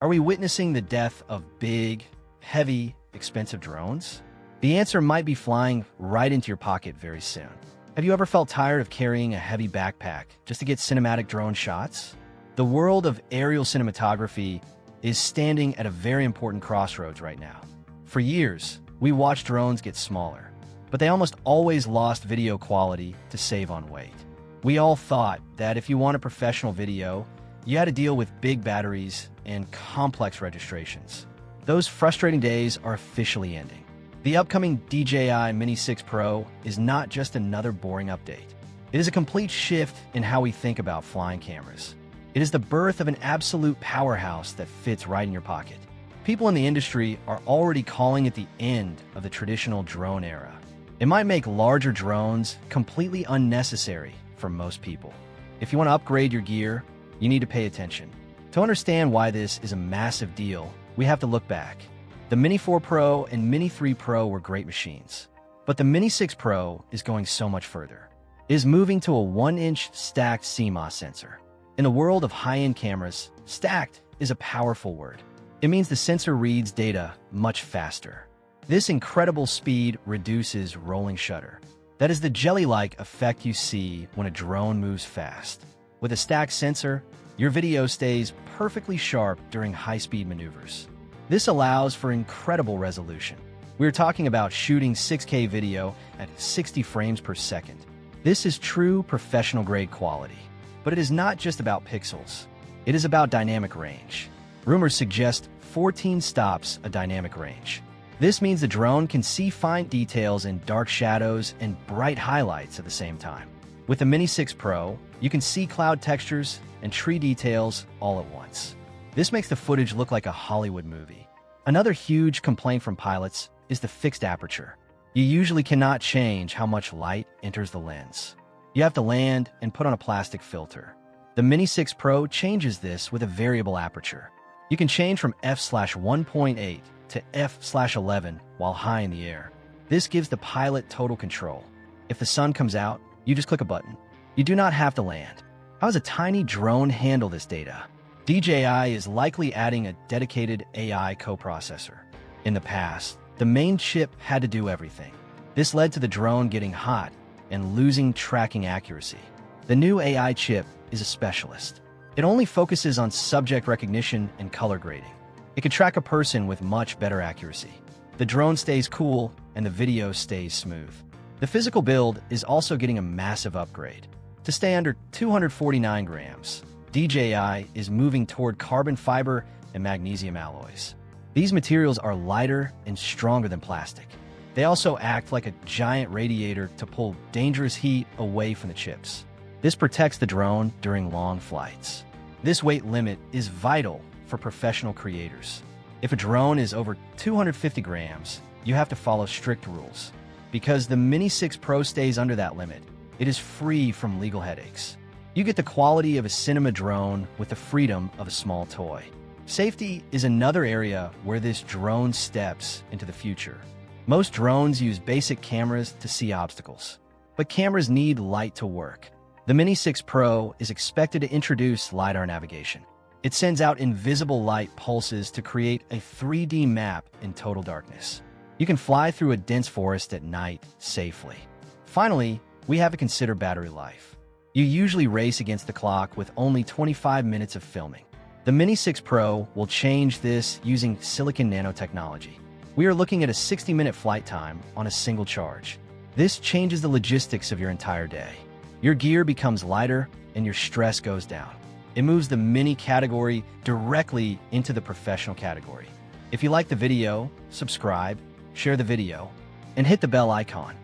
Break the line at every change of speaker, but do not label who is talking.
Are we witnessing the death of big, heavy, expensive drones? The answer might be flying right into your pocket very soon. Have you ever felt tired of carrying a heavy backpack just to get cinematic drone shots? The world of aerial cinematography is standing at a very important crossroads right now. For years, we watched drones get smaller, but they almost always lost video quality to save on weight. We all thought that if you wanted professional video, you had to deal with big batteries and complex registrations. Those frustrating days are officially ending. The upcoming DJI Mini 6 Pro is not just another boring update. It is a complete shift in how we think about flying cameras. It is the birth of an absolute powerhouse that fits right in your pocket. People in the industry are already calling it the end of the traditional drone era. It might make larger drones completely unnecessary for most people. If you want to upgrade your gear, you need to pay attention. To understand why this is a massive deal, we have to look back. The Mini 4 Pro and Mini 3 Pro were great machines, but the Mini 6 Pro is going so much further. It is moving to a 1-inch stacked CMOS sensor. In the world of high-end cameras, stacked is a powerful word. It means the sensor reads data much faster. This incredible speed reduces rolling shutter. That is the jelly-like effect you see when a drone moves fast. With a stacked sensor, your video stays perfectly sharp during high-speed maneuvers. This allows for incredible resolution. We're talking about shooting 6K video at 60 frames per second. This is true professional-grade quality. But it is not just about pixels. It is about dynamic range. Rumors suggest 14 stops a dynamic range. This means the drone can see fine details in dark shadows and bright highlights at the same time. With the Mini 6 Pro, you can see cloud textures and tree details all at once. This makes the footage look like a Hollywood movie. Another huge complaint from pilots is the fixed aperture. You usually cannot change how much light enters the lens. You have to land and put on a plastic filter. The Mini 6 Pro changes this with a variable aperture. You can change from f/1.8 to f/11 while high in the air. This gives the pilot total control. If the sun comes out, you just click a button. You do not have to land. How does a tiny drone handle this data? DJI is likely adding a dedicated AI coprocessor. In the past, the main chip had to do everything. This led to the drone getting hot and losing tracking accuracy. The new AI chip is a specialist. It only focuses on subject recognition and color grading. It can track a person with much better accuracy. The drone stays cool and the video stays smooth. The physical build is also getting a massive upgrade. To stay under 249 grams, DJI is moving toward carbon fiber and magnesium alloys. These materials are lighter and stronger than plastic. They also act like a giant radiator to pull dangerous heat away from the chips. This protects the drone during long flights. This weight limit is vital for professional creators. If a drone is over 250 grams, you have to follow strict rules. Because the Mini 6 Pro stays under that limit, it is free from legal headaches. You get the quality of a cinema drone with the freedom of a small toy. Safety is another area where this drone steps into the future. Most drones use basic cameras to see obstacles, but cameras need light to work. The Mini 6 Pro is expected to introduce LiDAR navigation. It sends out invisible light pulses to create a 3D map in total darkness. You can fly through a dense forest at night safely. Finally, we have to consider battery life. You usually race against the clock with only 25 minutes of filming. The Mini 6 Pro will change this using silicon nanotechnology. We are looking at a 60-minute flight time on a single charge. This changes the logistics of your entire day. Your gear becomes lighter and your stress goes down. It moves the mini category directly into the professional category. If you like the video, subscribe, share the video, and hit the bell icon.